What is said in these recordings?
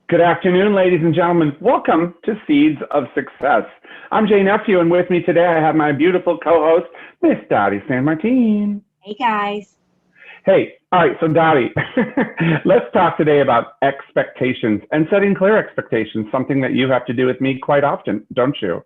Good afternoon, ladies and gentlemen. Welcome to Seeds of Success. I'm Jay Nephew, and with me today I have my beautiful co-host, Miss Dottie San Martin. Hey, guys. Hey, all right, so Dottie, let's talk today about expectations and setting clear expectations, something that you have to do with me quite often, don't you?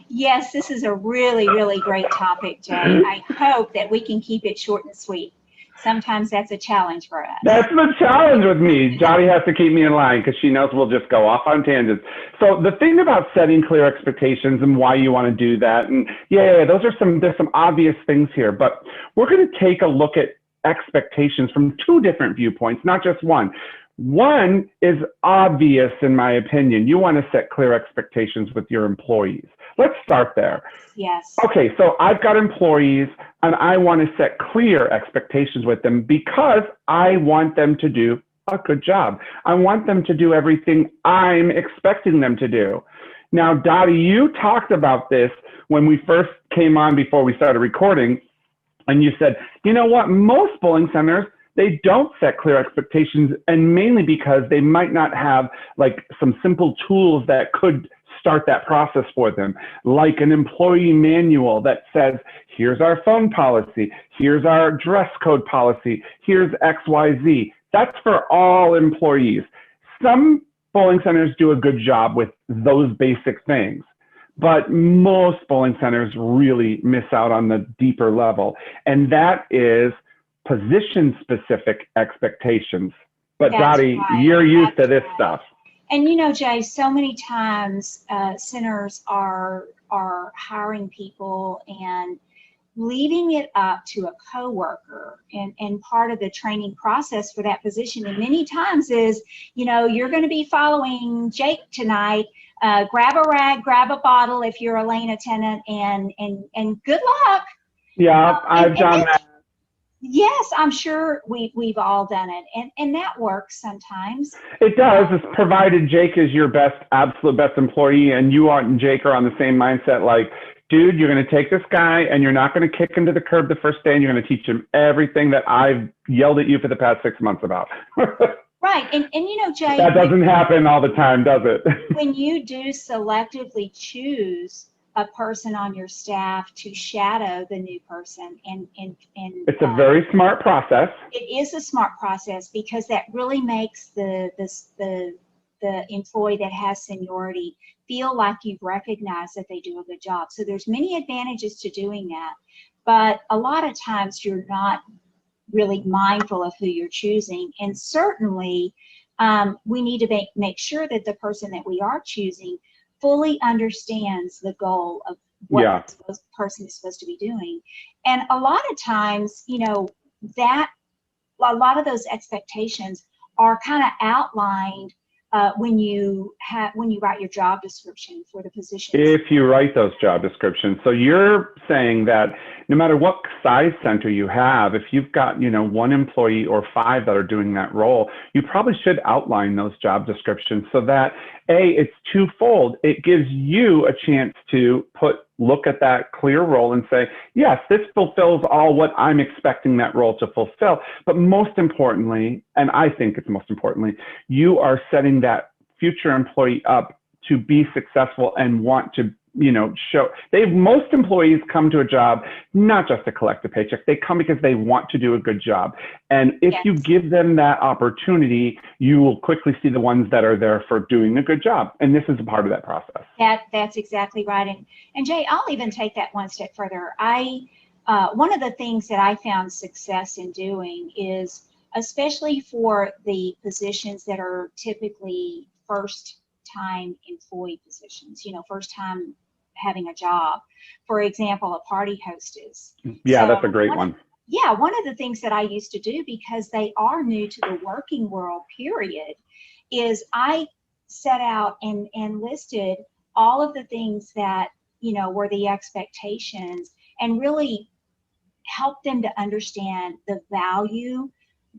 Yes, this is a really great topic, Jay. I hope that we can keep it short and sweet. Sometimes that's a challenge for us. That's the challenge with me. Dottie has to keep me in line because she knows we'll just go off on tangents. So the thing about setting clear expectations and why you want to do that, and there's some obvious things here, but we're going to take a look at expectations from two different viewpoints, not just one. One is obvious, in my opinion. You want to set clear expectations with your employees. Let's start there. Yes. Okay, so I've got employees and I want to set clear expectations with them because I want them to do a good job. I want them to do everything I'm expecting them to do. Now, Dottie, you talked about this when we first came on before we started recording, and you said, you know what, most bowling centers, they don't set clear expectations, and mainly because they might not have like some simple tools that could start that process for them, like an employee manual that says, here's our phone policy, here's our dress code policy, here's XYZ. That's for all employees. Some bowling centers do a good job with those basic things, but most bowling centers really miss out on the deeper level, and that is position-specific expectations. But That's Dottie, right. you're used to That's this right. stuff. And Jay, so many times centers are hiring people and leaving it up to a coworker, and part of the training process for that position. And many times is, you're going to be following Jake tonight. Grab a rag, grab a bottle if you're a lane attendant, and good luck. Yeah, I've done that. Yes, I'm sure we've all done it, and that works sometimes. It does, it's provided Jake is your absolute best employee, and you and Jake are on the same mindset, like, dude, you're going to take this guy and you're not going to kick him to the curb the first day, and you're going to teach him everything that I've yelled at you for the past 6 months about. Right, and Jay, that doesn't happen all the time, does it? When you do selectively choose a person on your staff to shadow the new person, and it's a very smart process. It is a smart process because that really makes the employee that has seniority feel like you've recognized that they do a good job. So there's many advantages to doing that, but a lot of times you're not really mindful of who you're choosing, and certainly we need to make sure that the person that we are choosing fully understands the goal of what the person is supposed to be doing. And a lot of times, that a lot of those expectations are kind of outlined when you write your job description for the position. If you write those job descriptions. So you're saying that no matter what size center you have, if you've got, one employee or 5 that are doing that role, you probably should outline those job descriptions so that it's twofold. It gives you a chance to look at that clear role and say, yes, this fulfills all what I'm expecting that role to fulfill. But most importantly, and I think it's most importantly, you are setting that future employee up to be successful and want to, show. Most employees come to a job not just to collect a paycheck. They come because they want to do a good job. And if you give them that opportunity, you will quickly see the ones that are there for doing a good job. And this is a part of that process. That's exactly right. And Jay, I'll even take that one step further. One of the things that I found success in doing is, especially for the positions that are typically first-time employee positions, first time having a job. For example, a party hostess. Yeah, that's a great one. Yeah, one of the things that I used to do, because they are new to the working world, period, is I set out and listed all of the things that, were the expectations, and really help them to understand the value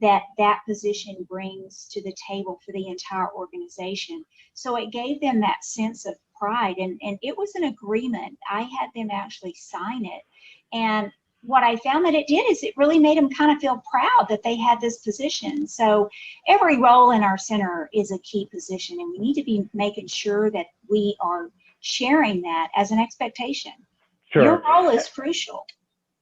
that position brings to the table for the entire organization. So it gave them that sense of pride, and it was an agreement. I had them actually sign it, and what I found that it did is it really made them kind of feel proud that they had this position. So every role in our center is a key position, and we need to be making sure that we are sharing that as an expectation. Sure. Your role is crucial.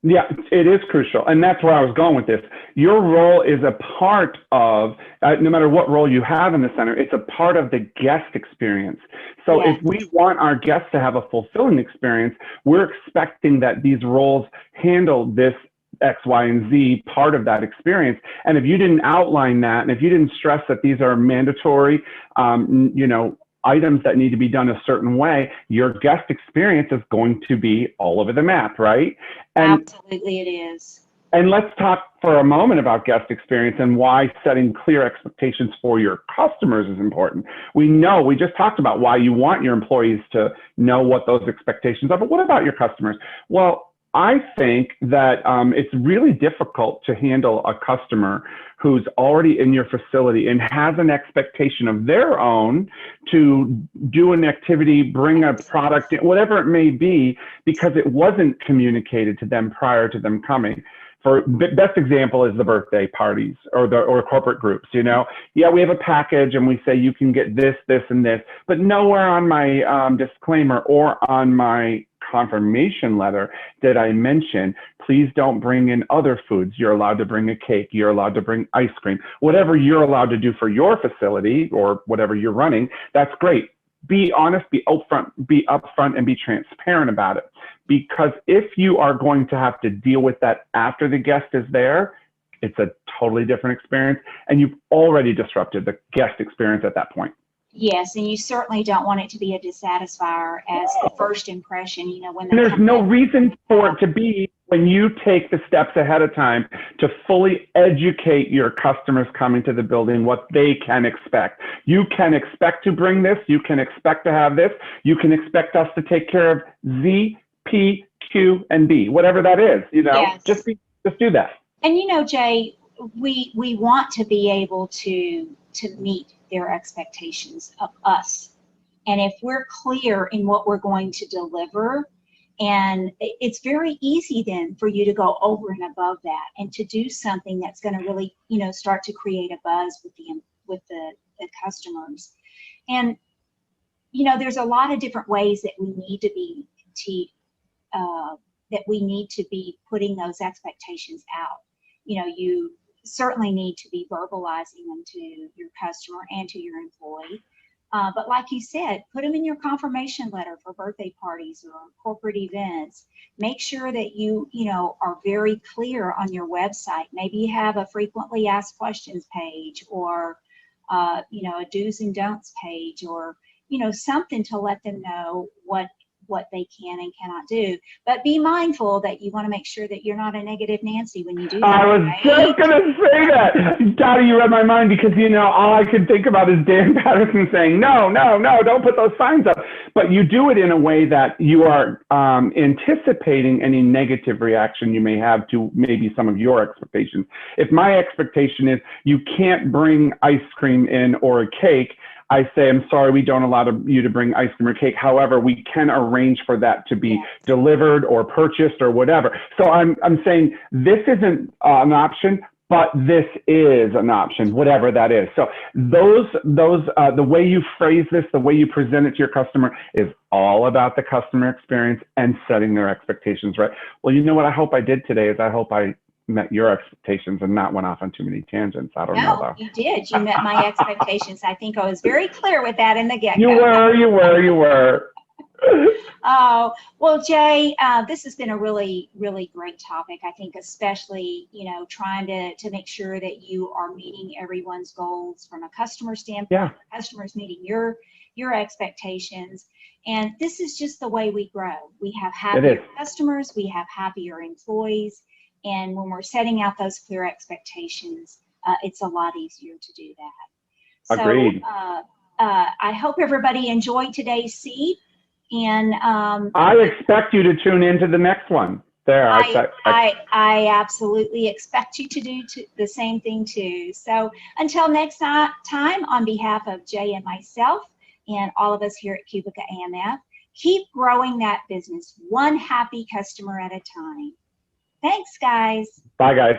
Yeah, it is crucial. And that's where I was going with this. Your role is a part of, no matter what role you have in the center, it's a part of the guest experience. So Yes. if we want our guests to have a fulfilling experience, we're expecting that these roles handle this X, Y, and Z part of that experience. And if you didn't outline that, and if you didn't stress that these are mandatory, items that need to be done a certain way, your guest experience is going to be all over the map, right? And, absolutely it is. And let's talk for a moment about guest experience and why setting clear expectations for your customers is important. We just talked about why you want your employees to know what those expectations are, but what about your customers? Well, I think that it's really difficult to handle a customer who's already in your facility and has an expectation of their own to do an activity, bring a product, whatever it may be, because it wasn't communicated to them prior to them coming. For best example is the birthday parties or corporate groups. Yeah, we have a package and we say you can get this, this, and this, but nowhere on my disclaimer or on my confirmation letter did I mention, please don't bring in other foods. You're allowed to bring a cake. You're allowed to bring ice cream. Whatever you're allowed to do for your facility or whatever you're running, that's great. Be honest, be upfront, and be transparent about it. Because if you are going to have to deal with that after the guest is there, it's a totally different experience, and you've already disrupted the guest experience at that point. Yes, and you certainly don't want it to be a dissatisfier as the first impression, when there's no reason for it to be when you take the steps ahead of time to fully educate your customers coming to the building what they can expect. You can expect to bring this, you can expect to have this, you can expect us to take care of Z, P, Q, and B, whatever that is, Yes. just do that. And Jay, we want to be able to meet their expectations of us. And if we're clear in what we're going to deliver, and it's very easy then for you to go over and above that and to do something that's going to really, start to create a buzz with the customers. And, there's a lot of different ways that we need to be putting those expectations out. You certainly need to be verbalizing them to your customer and to your employee. But like you said, put them in your confirmation letter for birthday parties or corporate events. Make sure that you are very clear on your website. Maybe you have a frequently asked questions page or, a do's and don'ts page or, something to let them know what they can and cannot do. But be mindful that you want to make sure that you're not a negative Nancy when you do that. I was just going to say that. Dottie, you read my mind because, all I could think about is Dan Patterson saying, no, don't put those signs up. But you do it in a way that you are anticipating any negative reaction you may have to maybe some of your expectations. If my expectation is you can't bring ice cream in or a cake, I say, I'm sorry, we don't allow you to bring ice cream or cake. However, we can arrange for that to be delivered or purchased or whatever. So I'm saying this isn't an option, but this is an option, whatever that is. So the way you phrase this, the way you present it to your customer is all about the customer experience and setting their expectations right. Well, you know what I hope I did today is I hope I met your expectations and not went off on too many tangents. I don't know though. You did. You met my expectations. I think I was very clear with that in the get-go. You were. Oh, well, Jay, this has been a really, really great topic. I think especially, trying to make sure that you are meeting everyone's goals from a customer standpoint. Yeah. Customers meeting your expectations. And this is just the way we grow. We have happier customers. We have happier employees. And when we're setting out those clear expectations, it's a lot easier to do that. Agreed. So I hope everybody enjoyed today's seed. And I expect you to tune into the next one. I absolutely expect you to do the same thing too. So until next time, on behalf of Jay and myself and all of us here at Cubica AMF, keep growing that business one happy customer at a time. Thanks, guys. Bye, guys.